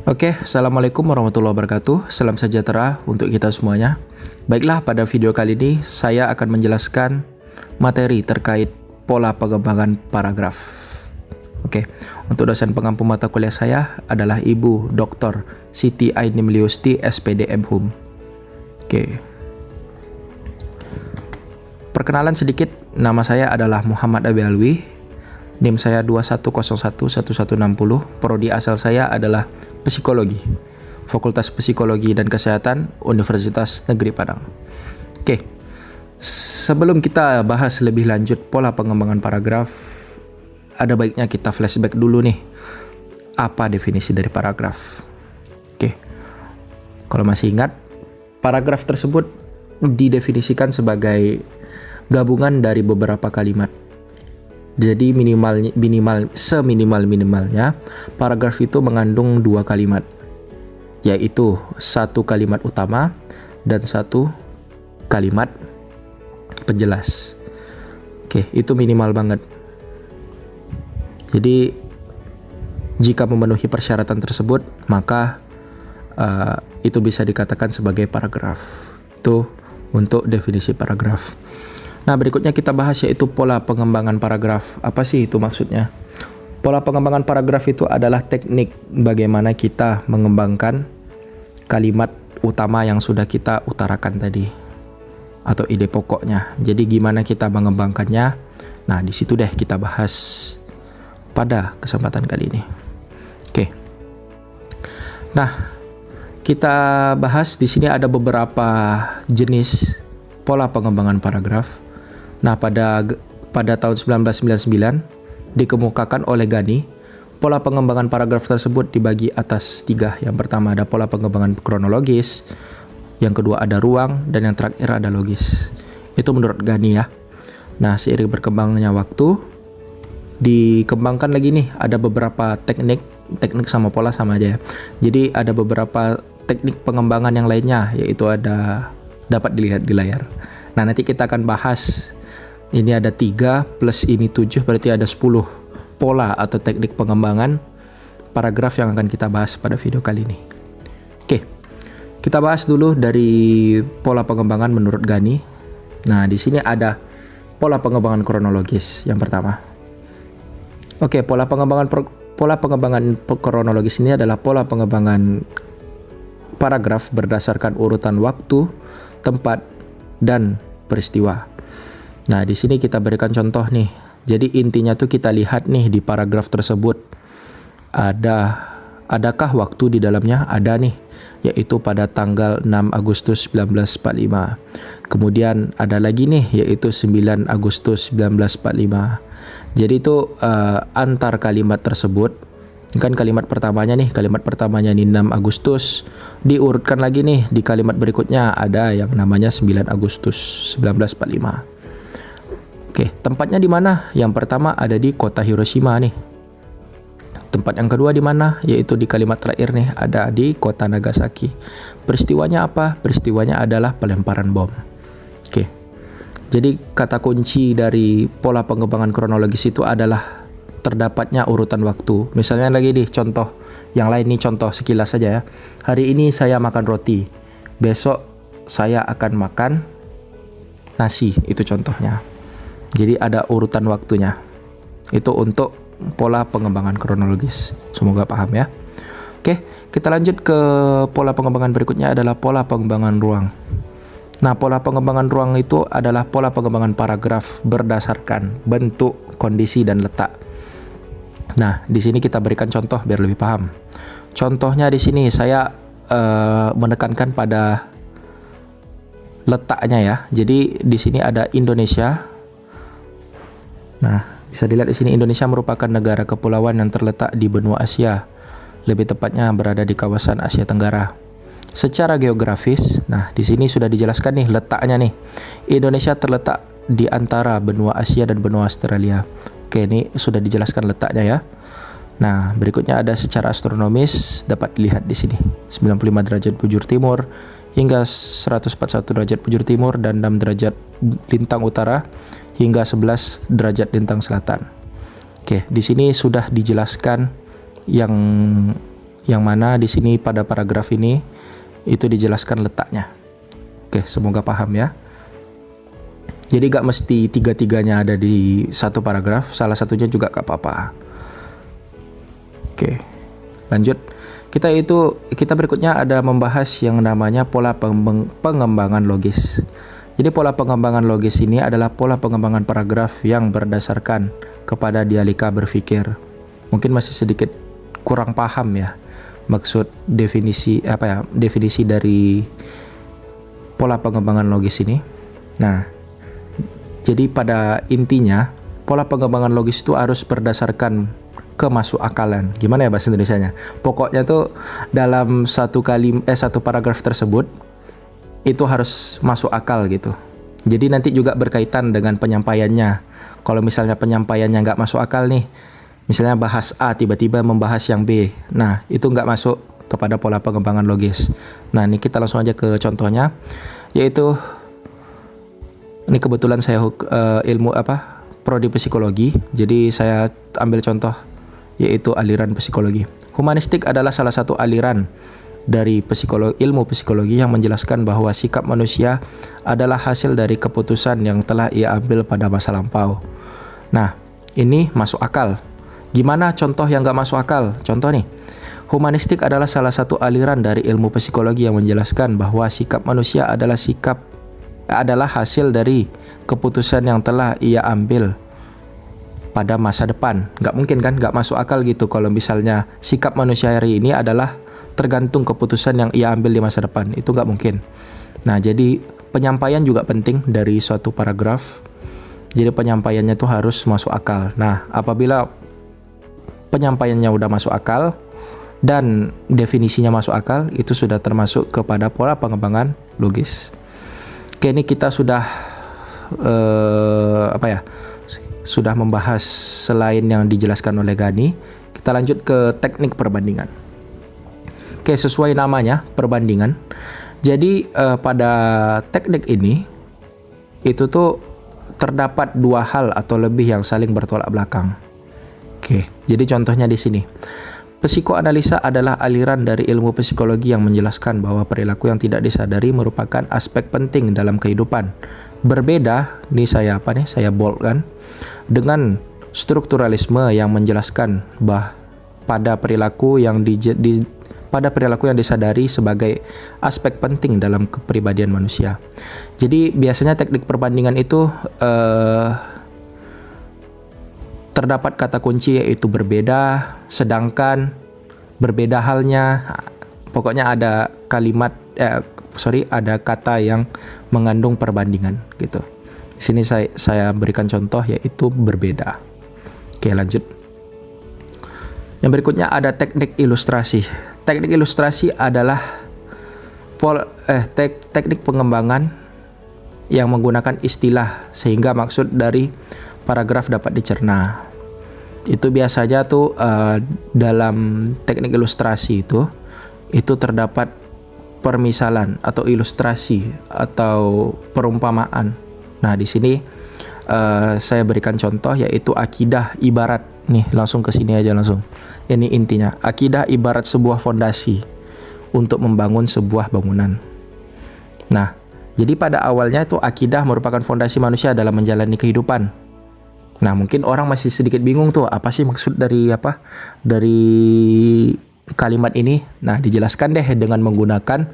Oke, Assalamualaikum warahmatullahi wabarakatuh. Salam sejahtera untuk kita semuanya. Baiklah, pada video kali ini saya akan menjelaskan materi terkait pola pengembangan paragraf. Oke, untuk dosen pengampu mata kuliah saya adalah Ibu Dr. Siti Aini Meliusti, SPD MHum. Oke. Perkenalan sedikit, nama saya adalah Muhammad Abi Alwi. NIM saya 21011160, prodi asal saya adalah Psikologi, Fakultas Psikologi dan Kesehatan, Universitas Negeri Padang. Oke, sebelum kita bahas lebih lanjut pola pengembangan paragraf, ada baiknya kita flashback dulu nih, apa definisi dari paragraf. Oke, kalau masih ingat, paragraf tersebut didefinisikan sebagai gabungan dari beberapa kalimat. Jadi seminimalnya paragraf itu mengandung dua kalimat, yaitu satu kalimat utama dan satu kalimat penjelas. Oke, itu minimal banget. Jadi jika memenuhi persyaratan tersebut, maka itu bisa dikatakan sebagai paragraf. Itu untuk definisi paragraf. Nah, berikutnya kita bahas yaitu pola pengembangan paragraf. Apa sih itu maksudnya? Pola pengembangan paragraf itu adalah teknik bagaimana kita mengembangkan kalimat utama yang sudah kita utarakan tadi, atau ide pokoknya. Jadi gimana kita mengembangkannya? Nah, di situ deh kita bahas pada kesempatan kali ini. Oke. Nah, kita bahas di sini ada beberapa jenis pola pengembangan paragraf. Nah, pada tahun 1999 dikemukakan oleh Ghani, pola pengembangan paragraf tersebut dibagi atas tiga. Yang pertama ada pola pengembangan kronologis, yang kedua ada ruang, dan yang terakhir ada logis. Itu menurut Ghani ya. Nah, seiring berkembangnya waktu, dikembangkan lagi nih, ada beberapa teknik sama pola sama aja ya. Jadi ada beberapa teknik pengembangan yang lainnya, yaitu ada dapat dilihat di layar. Nah, nanti kita akan bahas. Ini ada 3 plus ini 7, berarti ada 10 pola atau teknik pengembangan paragraf yang akan kita bahas pada video kali ini. Oke, kita bahas dulu dari pola pengembangan menurut Ghani. Nah, di sini ada pola pengembangan kronologis yang pertama. Oke, pola pengembangan kronologis ini adalah pola pengembangan paragraf berdasarkan urutan waktu, tempat, dan peristiwa. Nah, di sini kita berikan contoh nih. Jadi intinya tuh kita lihat nih di paragraf tersebut adakah waktu di dalamnya? Ada nih, yaitu pada tanggal 6 Agustus 1945. Kemudian ada lagi nih, yaitu 9 Agustus 1945. Jadi itu antar kalimat tersebut, kan kalimat pertamanya nih 6 Agustus, diurutkan lagi nih di kalimat berikutnya ada yang namanya 9 Agustus 1945. Oke, tempatnya di mana? Yang pertama ada di kota Hiroshima nih. Tempat yang kedua di mana? Yaitu di kalimat terakhir nih, ada di kota Nagasaki. Peristiwanya apa? Peristiwanya adalah pelemparan bom. Oke. Jadi kata kunci dari pola pengembangan kronologis itu adalah terdapatnya urutan waktu. Misalnya lagi nih contoh yang lain nih, contoh sekilas saja ya. Hari ini saya makan roti, besok saya akan makan nasi, itu contohnya. Jadi ada urutan waktunya. Itu untuk pola pengembangan kronologis. Semoga paham ya. Oke, kita lanjut ke pola pengembangan berikutnya adalah pola pengembangan ruang. Nah, pola pengembangan ruang itu adalah pola pengembangan paragraf berdasarkan bentuk, kondisi, dan letak. Nah, di sini kita berikan contoh biar lebih paham. Contohnya di sini saya menekankan pada letaknya ya. Jadi di sini ada Indonesia. Nah, bisa dilihat di sini Indonesia merupakan negara kepulauan yang terletak di benua Asia. Lebih tepatnya berada di kawasan Asia Tenggara. Secara geografis, nah di sini sudah dijelaskan nih letaknya nih. Indonesia terletak di antara benua Asia dan benua Australia. Oke, ini sudah dijelaskan letaknya ya. Nah, berikutnya ada secara astronomis dapat dilihat di sini. 95 derajat bujur timur hingga 141 derajat bujur timur dan 6 derajat lintang utara hingga 11 derajat lintang selatan. Oke, di sini sudah dijelaskan yang yang mana di sini pada paragraf ini itu dijelaskan letaknya. Oke, semoga paham ya. Jadi gak mesti tiga-tiganya ada di satu paragraf, salah satunya juga gak apa-apa. Oke, lanjut. Kita berikutnya ada membahas yang namanya pola pengembangan logis. Jadi pola pengembangan logis ini adalah pola pengembangan paragraf yang berdasarkan kepada dialektika berpikir. Mungkin masih sedikit kurang paham ya maksud definisi dari pola pengembangan logis ini. Nah, jadi pada intinya pola pengembangan logis itu harus berdasarkan kemasuk akalan. Gimana ya bahasa Indonesianya? Pokoknya tuh dalam satu paragraf tersebut itu harus masuk akal gitu. Jadi nanti juga berkaitan dengan penyampaiannya. Kalau misalnya penyampaiannya nggak masuk akal nih, misalnya bahas A tiba-tiba membahas yang B, nah itu nggak masuk kepada pola pengembangan logis. Nah ini kita langsung aja ke contohnya, yaitu ini kebetulan saya prodi psikologi, jadi saya ambil contoh yaitu aliran psikologi. Humanistik adalah salah satu aliran dari ilmu psikologi yang menjelaskan bahwa sikap manusia adalah hasil dari keputusan yang telah ia ambil pada masa lampau. Nah, ini masuk akal. Gimana contoh yang gak masuk akal? Contoh nih, humanistik adalah salah satu aliran dari ilmu psikologi yang menjelaskan bahwa sikap manusia adalah hasil dari keputusan yang telah ia ambil pada masa depan. Nggak mungkin kan, nggak masuk akal gitu kalau misalnya sikap manusia hari ini adalah tergantung keputusan yang ia ambil di masa depan. Itu nggak mungkin. Nah, jadi penyampaian juga penting dari suatu paragraf. Jadi penyampaiannya tuh harus masuk akal. Nah, apabila penyampaiannya udah masuk akal dan definisinya masuk akal, itu sudah termasuk kepada pola pengembangan logis. Oke, ini kita sudah sudah membahas selain yang dijelaskan oleh Gani. Kita lanjut ke teknik perbandingan. Oke, sesuai namanya, perbandingan. Jadi pada teknik ini itu tuh terdapat dua hal atau lebih yang saling bertolak belakang. Oke, jadi contohnya di sini. Psikoanalisa adalah aliran dari ilmu psikologi yang menjelaskan bahwa perilaku yang tidak disadari merupakan aspek penting dalam kehidupan. Berbeda, saya bold kan, dengan strukturalisme yang menjelaskan pada perilaku yang disadari sebagai aspek penting dalam kepribadian manusia. Jadi biasanya teknik perbandingan itu terdapat kata kunci yaitu berbeda, sedangkan, berbeda halnya. Pokoknya ada ada kata yang mengandung perbandingan gitu. Di sini saya berikan contoh yaitu berbeda. Oke, lanjut. Yang berikutnya ada teknik ilustrasi. Teknik ilustrasi adalah teknik pengembangan yang menggunakan istilah sehingga maksud dari paragraf dapat dicerna. Itu biasanya tuh dalam teknik ilustrasi itu terdapat permisalan atau ilustrasi atau perumpamaan. Nah, di sini saya berikan contoh yaitu akidah ibarat. Nih, langsung ke sini aja langsung. Ini intinya. Akidah ibarat sebuah fondasi untuk membangun sebuah bangunan. Nah, jadi pada awalnya itu akidah merupakan fondasi manusia dalam menjalani kehidupan. Nah, mungkin orang masih sedikit bingung tuh, apa sih maksud dari kalimat ini? Nah, dijelaskan deh dengan menggunakan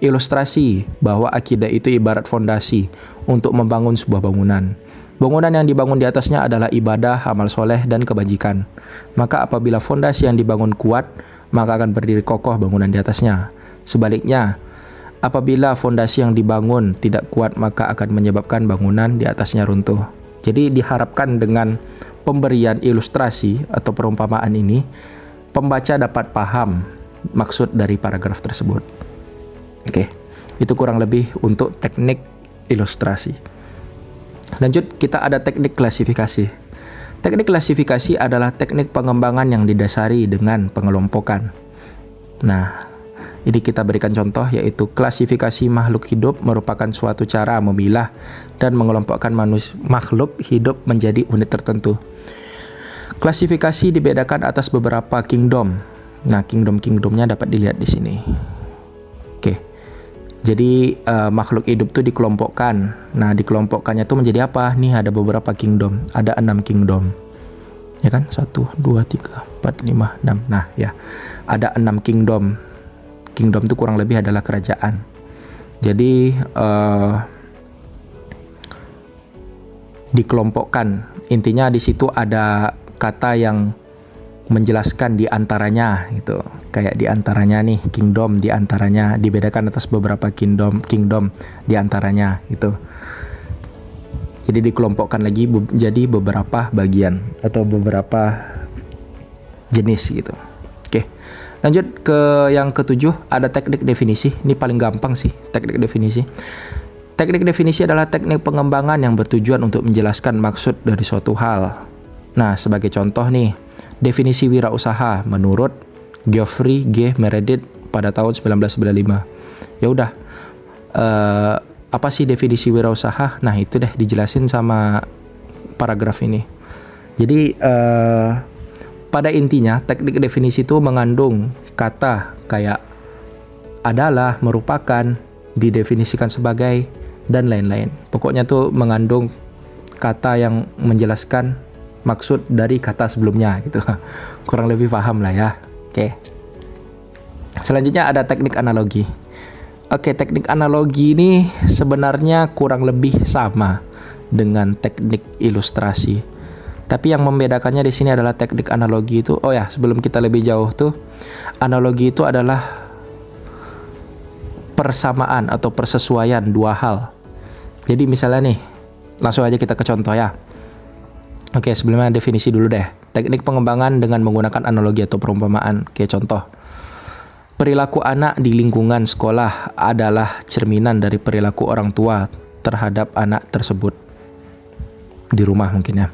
ilustrasi bahwa akidah itu ibarat fondasi untuk membangun sebuah bangunan. Bangunan yang dibangun di atasnya adalah ibadah, amal soleh, dan kebajikan. Maka apabila fondasi yang dibangun kuat, maka akan berdiri kokoh bangunan di atasnya. Sebaliknya, apabila fondasi yang dibangun tidak kuat, maka akan menyebabkan bangunan di atasnya runtuh. Jadi diharapkan dengan pemberian ilustrasi atau perumpamaan ini, pembaca dapat paham maksud dari paragraf tersebut. Oke, itu kurang lebih untuk teknik ilustrasi. Lanjut, kita ada teknik klasifikasi. Teknik klasifikasi adalah teknik pengembangan yang didasari dengan pengelompokan. Nah, ini kita berikan contoh yaitu klasifikasi makhluk hidup merupakan suatu cara memilah dan mengelompokkan makhluk hidup menjadi unit tertentu. Klasifikasi dibedakan atas beberapa kingdom, Nah, kingdomnya dapat dilihat di sini. Oke. Jadi makhluk hidup tuh dikelompokkan. Nah, dikelompokkannya tuh menjadi apa? Nih ada beberapa kingdom. Ada 6 kingdom. Ya kan? 1, 2, 3, 4, 5, 6. Nah, ya. Ada 6 kingdom. Kingdom itu kurang lebih adalah kerajaan. Jadi dikelompokkan. Intinya di situ ada kata yang menjelaskan di antaranya gitu. Kayak di antaranya nih, kingdom di antaranya, dibedakan atas beberapa kingdom di antaranya gitu. Jadi dikelompokkan lagi jadi beberapa bagian atau beberapa jenis gitu. Oke. Lanjut ke yang ke-7, ada teknik definisi. Ini paling gampang sih, teknik definisi. Teknik definisi adalah teknik pengembangan yang bertujuan untuk menjelaskan maksud dari suatu hal. Nah, sebagai contoh nih, definisi wirausaha menurut Geoffrey G. Meredith pada tahun 1995. Ya udah, apa sih definisi wirausaha? Nah, itu deh dijelasin sama paragraf ini. Jadi, pada intinya, teknik definisi itu mengandung kata kayak adalah, merupakan, didefinisikan sebagai, dan lain-lain. Pokoknya tuh mengandung kata yang menjelaskan maksud dari kata sebelumnya gitu. Kurang lebih paham lah ya. Oke. Selanjutnya ada teknik analogi. Oke, teknik analogi ini sebenarnya kurang lebih sama dengan teknik ilustrasi. Tapi yang membedakannya di sini adalah teknik analogi itu, oh ya, sebelum kita lebih jauh tuh, analogi itu adalah persamaan atau persesuaian dua hal. Jadi misalnya nih, langsung aja kita ke contoh ya. Oke, sebelumnya definisi dulu deh. Teknik pengembangan dengan menggunakan analogi atau perumpamaan. Oke, contoh. Perilaku anak di lingkungan sekolah adalah cerminan dari perilaku orang tua terhadap anak tersebut. Di rumah mungkin ya.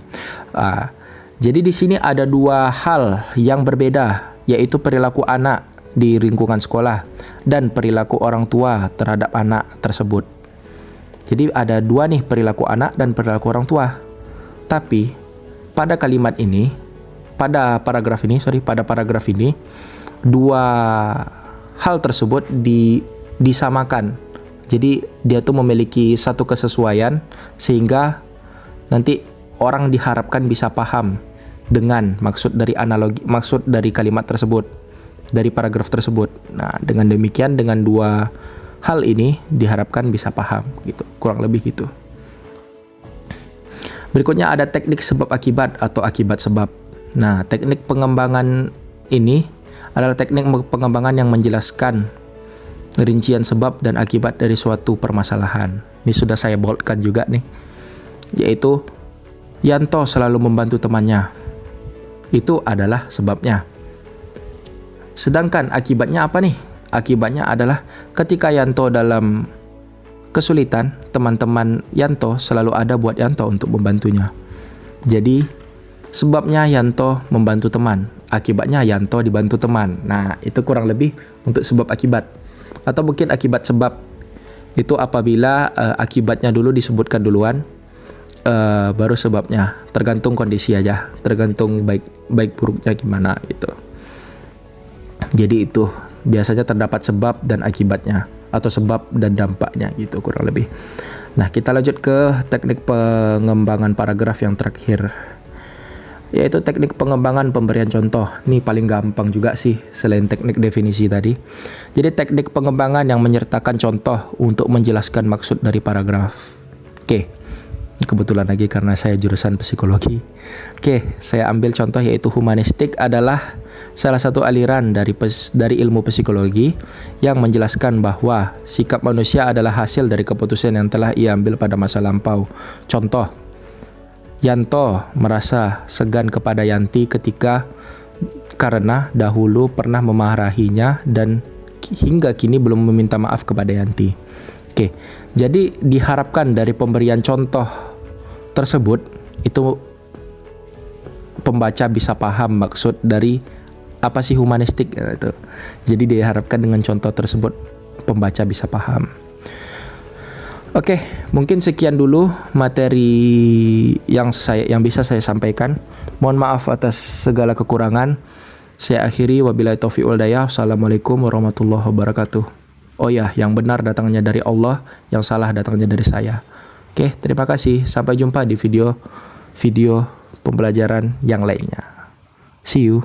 Jadi di sini ada dua hal yang berbeda, yaitu perilaku anak di lingkungan sekolah dan perilaku orang tua terhadap anak tersebut. Jadi ada dua nih, perilaku anak dan perilaku orang tua. Tapi pada kalimat ini, pada paragraf ini, dua hal tersebut disamakan. Jadi dia tuh memiliki satu kesesuaian sehingga nanti orang diharapkan bisa paham dengan maksud dari analogi, maksud dari kalimat tersebut, dari paragraf tersebut. Nah, dengan demikian, dengan dua hal ini diharapkan bisa paham gitu, kurang lebih gitu. Berikutnya ada teknik sebab akibat atau akibat sebab. Nah, teknik pengembangan ini adalah teknik pengembangan yang menjelaskan rincian sebab dan akibat dari suatu permasalahan. Ini sudah saya boldkan juga nih, yaitu Yanto selalu membantu temannya. Itu adalah sebabnya. Sedangkan akibatnya apa nih? Akibatnya adalah ketika Yanto dalam kesulitan, teman-teman Yanto selalu ada buat Yanto untuk membantunya. Jadi sebabnya Yanto membantu teman, akibatnya Yanto dibantu teman. Nah, itu kurang lebih untuk sebab akibat. Atau mungkin akibat sebab itu apabila akibatnya dulu disebutkan duluan, baru sebabnya. Tergantung kondisi aja, tergantung baik buruknya gimana gitu. Jadi itu biasanya terdapat sebab dan akibatnya, atau sebab dan dampaknya gitu kurang lebih. Nah, kita lanjut ke teknik pengembangan paragraf yang terakhir, yaitu teknik pengembangan pemberian contoh. Ini paling gampang juga sih selain teknik definisi tadi. Jadi teknik pengembangan yang menyertakan contoh untuk menjelaskan maksud dari paragraf. Oke, kebetulan lagi karena saya jurusan psikologi. Oke, saya ambil contoh yaitu humanistik adalah salah satu aliran dari ilmu psikologi yang menjelaskan bahwa sikap manusia adalah hasil dari keputusan yang telah ia ambil pada masa lampau. Contoh, Yanto merasa segan kepada Yanti karena dahulu pernah memarahinya dan hingga kini belum meminta maaf kepada Yanti. Oke, jadi diharapkan dari pemberian contoh tersebut itu pembaca bisa paham maksud dari apa sih humanistik gitu. Jadi diharapkan dengan contoh tersebut pembaca bisa paham. Oke, mungkin sekian dulu materi yang bisa saya sampaikan. Mohon maaf atas segala kekurangan. Saya akhiri, wabillahi taufiq wal hidayah. Assalamualaikum warahmatullahi wabarakatuh. Oh ya, yang benar datangnya dari Allah, yang salah datangnya dari saya. Oke, terima kasih. Sampai jumpa di video pembelajaran yang lainnya. See you.